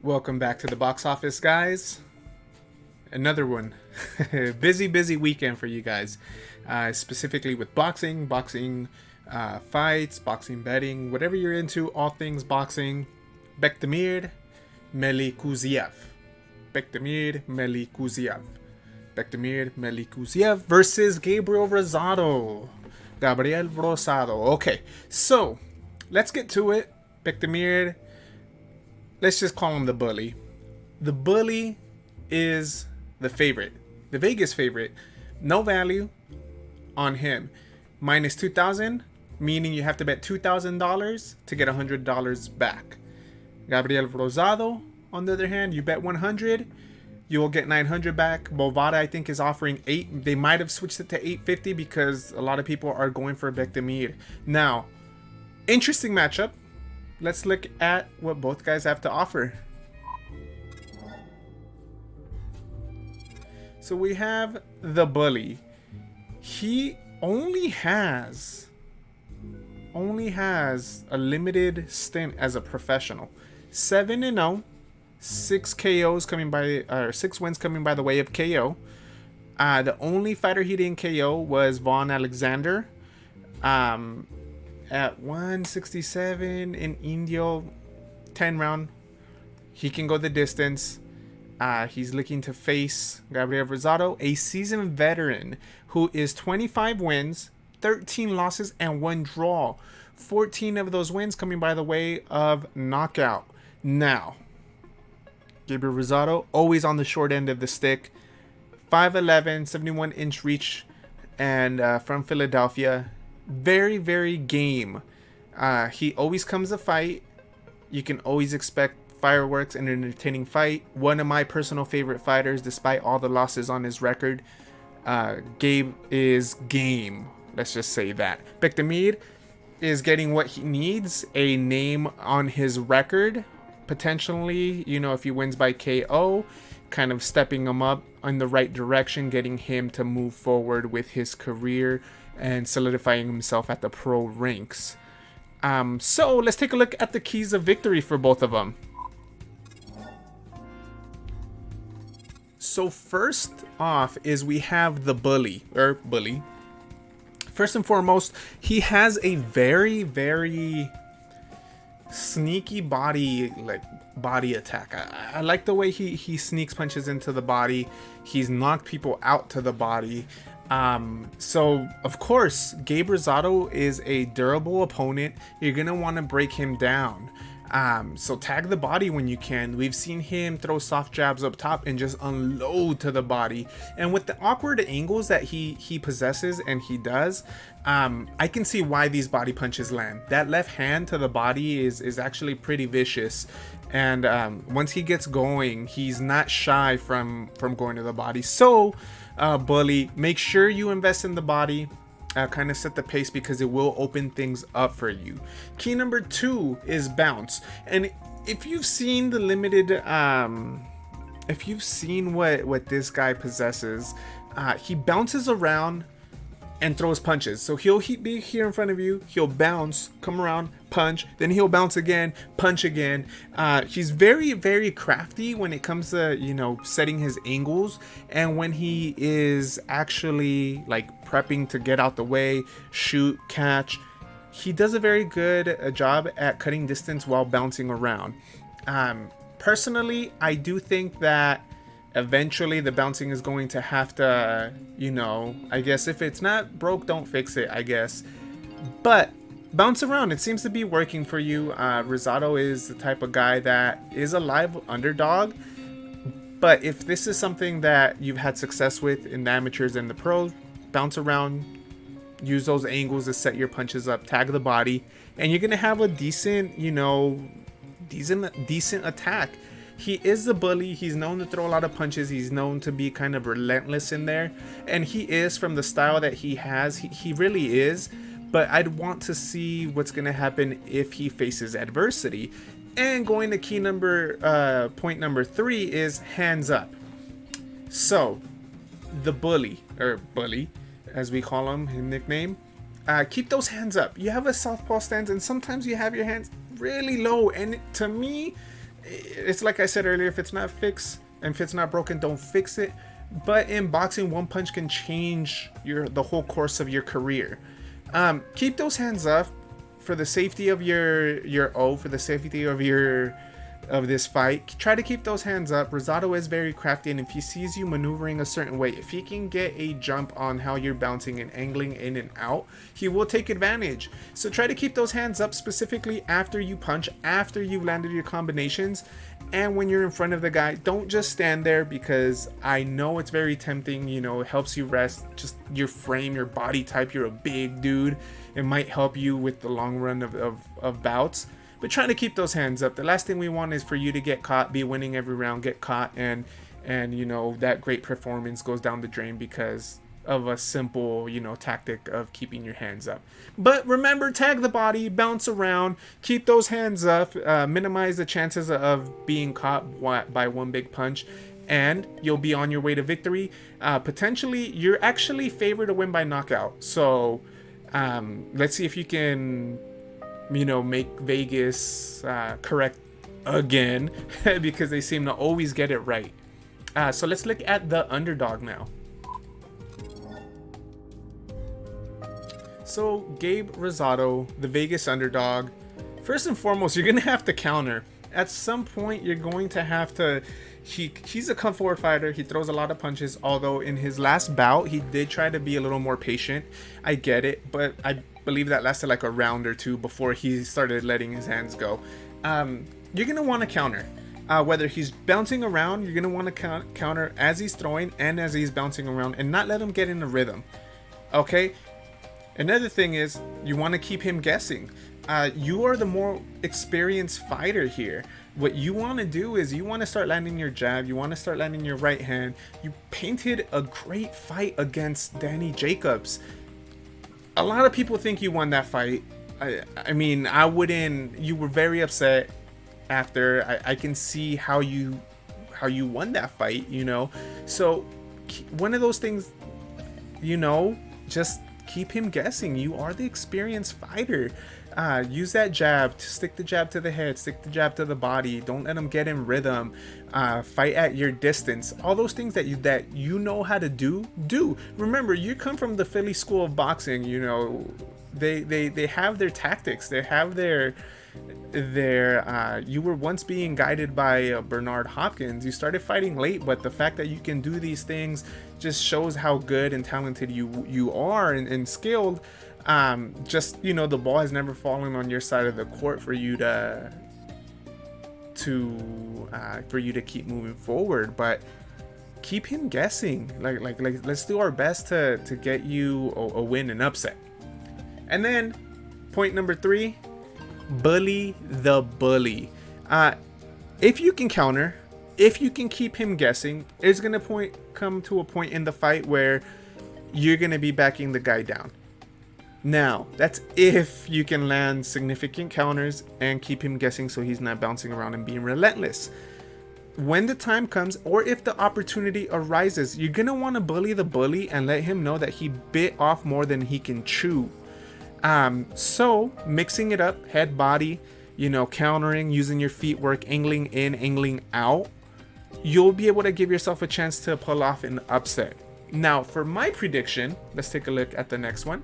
Welcome back to the box office, guys. Another one. busy weekend for you guys. Specifically with boxing fights, boxing betting, whatever you're into, all things boxing. Bektemir Melikuziev. Bektemir Melikuziev. Bektemir Melikuziev versus Gabriel Rosado. Gabriel Rosado. Okay, so let's get to it. Bektemir, let's just call him the Bully. The Bully is the favorite, the Vegas favorite. No value on him. Minus 2,000, meaning you have to bet $2,000 to get $100 back. Gabriel Rosado, on the other hand, you bet 100, you will get 900 back. Bovada, I think, is offering 8. They might have switched it to 850 because a lot of people are going for Bektemir. Now, interesting matchup. Let's look at what both guys have to offer. So we have the Bully. He only has a limited stint as a professional. 7-0, 6 KOs coming by, 6 wins coming by the way of KO. The only fighter he didn't KO was Vaughn Alexander. At 167 in Indio, 10 round. He can go the distance. He's looking to face Gabriel Rosado, a seasoned veteran who is 25 wins, 13 losses, and 1 draw. 14 of those wins coming by the way of knockout. Now, Gabriel Rosado, always on the short end of the stick. 5'11", 71-inch reach, and from Philadelphia. Very game. He always comes to fight. You can always expect fireworks and an entertaining fight. One of my personal favorite fighters, despite all the losses on his record. Gabe is game. Let's just say that. Bektemir is getting what he needs. A name on his record. Potentially, if he wins by KO, kind of stepping him up in the right direction, getting him to move forward with his career and solidifying himself at the pro ranks. So let's take a look at the keys of victory for both of them. So first off is we have the Bully. First and foremost, he has a very sneaky body attack. I like the way he sneaks punches into the body. He's knocked people out to the body. So of course, Gabe Rosado is a durable opponent. You're gonna want to break him down. So tag the body when you can. We've seen him throw soft jabs up top and just unload to the body. And with the awkward angles that he possesses and he does, I can see why these body punches land. That left hand to the body is actually pretty vicious. And once he gets going, he's not shy from going to the body. So Bully, make sure you invest in the body. Kind of set the pace because it will open things up for you. Key number 2 is bounce. And if you've seen the limited, if you've seen what this guy possesses, he bounces around and throws punches. So he'll be here in front of you, he'll bounce, come around, punch, then he'll bounce again, punch again. He's very crafty when it comes to setting his angles, and when he is actually like prepping to get out the way, shoot, catch, he does a very good job at cutting distance while bouncing around. Personally, I do think that eventually the bouncing is going to have to, I guess if it's not broke, don't fix it, I guess. But bounce around. It seems to be working for you. Rosado is the type of guy that is a live underdog. But if this is something that you've had success with in the amateurs and the pros, bounce around, use those angles to set your punches up, tag the body, and you're going to have a decent, decent attack. He is the Bully. He's known to throw a lot of punches. He's known to be kind of relentless in there. And he is, from the style that he has, he really is. But I'd want to see what's going to happen if he faces adversity. And going to point number 3 is hands up. So, the Bully, as we call him, his nickname, keep those hands up. You have a southpaw stance, and sometimes you have your hands really low. And to me, it's like I said earlier, if it's not fixed and if it's not broken, don't fix it. But in boxing, one punch can change the whole course of your career. Keep those hands up for the safety of for the safety of this fight. Try to keep those hands up. Rosado is very crafty, and if he sees you maneuvering a certain way, if he can get a jump on how you're bouncing and angling in and out, he will take advantage. So try to keep those hands up, specifically after you punch, after you've landed your combinations, and when you're in front of the guy. Don't just stand there, because I know it's very tempting. You know, it helps you rest. Just your frame, your body type, you're a big dude. It might help you with the long run of bouts. But try to keep those hands up. The last thing we want is for you to get caught, be winning every round, get caught, and you know, that great performance goes down the drain because of a simple, you know, tactic of keeping your hands up. But remember, tag the body, bounce around, keep those hands up, minimize the chances of being caught by one big punch, and you'll be on your way to victory. Potentially, you're actually favored to win by knockout. So let's see if you can, you know, make Vegas correct again because they seem to always get it right. So let's look at the underdog now. So Gabe Rosado, the Vegas underdog. First and foremost, you're gonna have to counter. At some point, you're going to have to. He's a come forward fighter. He throws a lot of punches. Although in his last bout, he did try to be a little more patient. I get it, but I believe that lasted like a round or two before he started letting his hands go. You're gonna want to counter. Whether he's bouncing around, you're gonna want to counter as he's throwing and as he's bouncing around, and not let him get in a rhythm. Okay. Another thing is you want to keep him guessing. You are the more experienced fighter here. What you want to do is you want to start landing your jab. You want to start landing your right hand. You painted a great fight against Danny Jacobs. A lot of people think you won that fight. I mean, I wouldn't. You were very upset after. I can see how you won that fight. You know, so one of those things. You know, just keep him guessing. You are the experienced fighter. Use that jab. Stick the jab to the head. Stick the jab to the body. Don't let him get in rhythm. Fight at your distance. All those things that you know how to do. Remember, you come from the Philly school of boxing. You know, they have their tactics. They have their you were once being guided by Bernard Hopkins. You started fighting late, but the fact that you can do these things just shows how good and talented you are and skilled. Just, you know, the ball has never fallen on your side of the court for you to keep moving forward, but keep him guessing. Like let's do our best to get you a win and upset. And then point number 3, bully the bully. If you can counter, if you can keep him guessing, it's gonna come to a point in the fight where you're gonna be backing the guy down. Now, that's if you can land significant counters and keep him guessing so he's not bouncing around and being relentless. When the time comes, or if the opportunity arises, you're gonna want to bully the bully and let him know that he bit off more than he can chew. So mixing it up, head, body, you know, countering, using your feet work, angling in, angling out, you'll be able to give yourself a chance to pull off an upset. Now, for my prediction, let's take a look at the next one.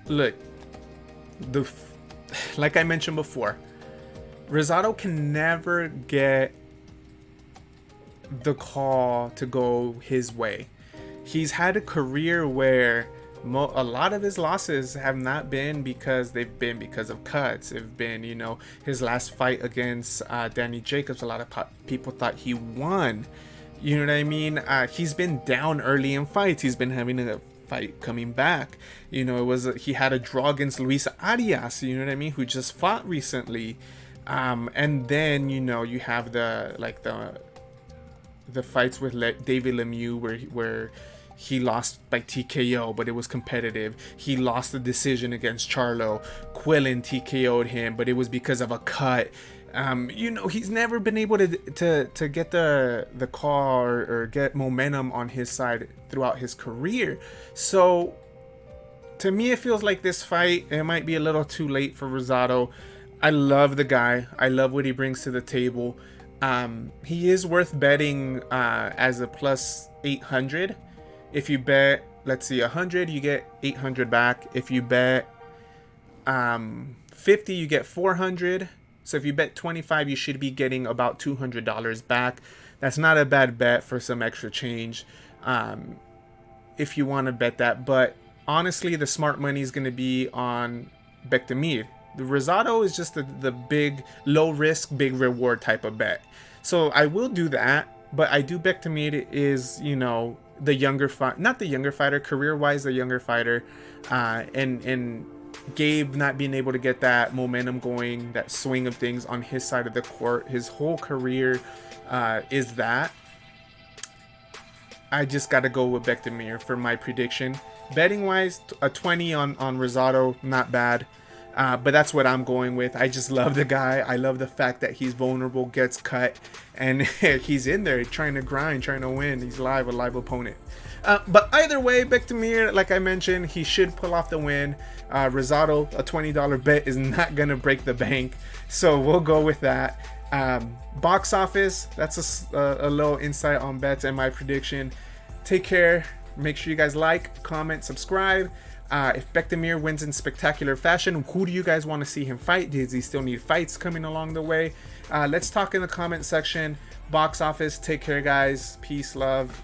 Look, like I mentioned before, Rosado can never get the call to go his way. He's had a career where a lot of his losses have not been because they've been because of cuts. They've been, you know, his last fight against Danny Jacobs, a lot of people thought he won. You know what I mean? He's been down early in fights. He's been having a fight coming back. You know, he had a draw against Luis Arias, you know what I mean, who just fought recently. And then, you know, you have the fights with David Lemieux where he lost by TKO, but it was competitive. He lost the decision against Charlo. Quillen TKO'd him, but it was because of a cut. You know, he's never been able to get the call or get momentum on his side throughout his career. So to me, it feels like this fight, it might be a little too late for Rosado. I love the guy. I love what he brings to the table. He is worth betting as a plus 800. If you bet, let's see, 100, you get 800 back. If you bet 50, you get 400. So if you bet 25, you should be getting about $200 back. That's not a bad bet for some extra change if you want to bet that. But honestly, the smart money is going to be on Bektemir. The Rosado is just the big, low risk, big reward type of bet. So I will do that, but I do Bektemir is, you know, the younger fighter, not the younger fighter, career-wise, the younger fighter, and Gabe not being able to get that momentum going, that swing of things on his side of the court. His whole career is that. I just got to go with Bektemir for my prediction. Betting-wise, a 20 on Rosado, not bad. But that's what I'm going with. I just love the guy. I love the fact that he's vulnerable, gets cut, and he's in there trying to grind, trying to win. He's live, a live opponent. But either way, Bektemir, like I mentioned, he should pull off the win. Rosado, a $20 bet is not going to break the bank. So we'll go with that. Box office, that's a little insight on bets and my prediction. Take care. Make sure you guys like, comment, subscribe. If Bektemir wins in spectacular fashion, who do you guys want to see him fight? Does he still need fights coming along the way? Let's talk in the comment section. Box office, take care, guys. Peace, love.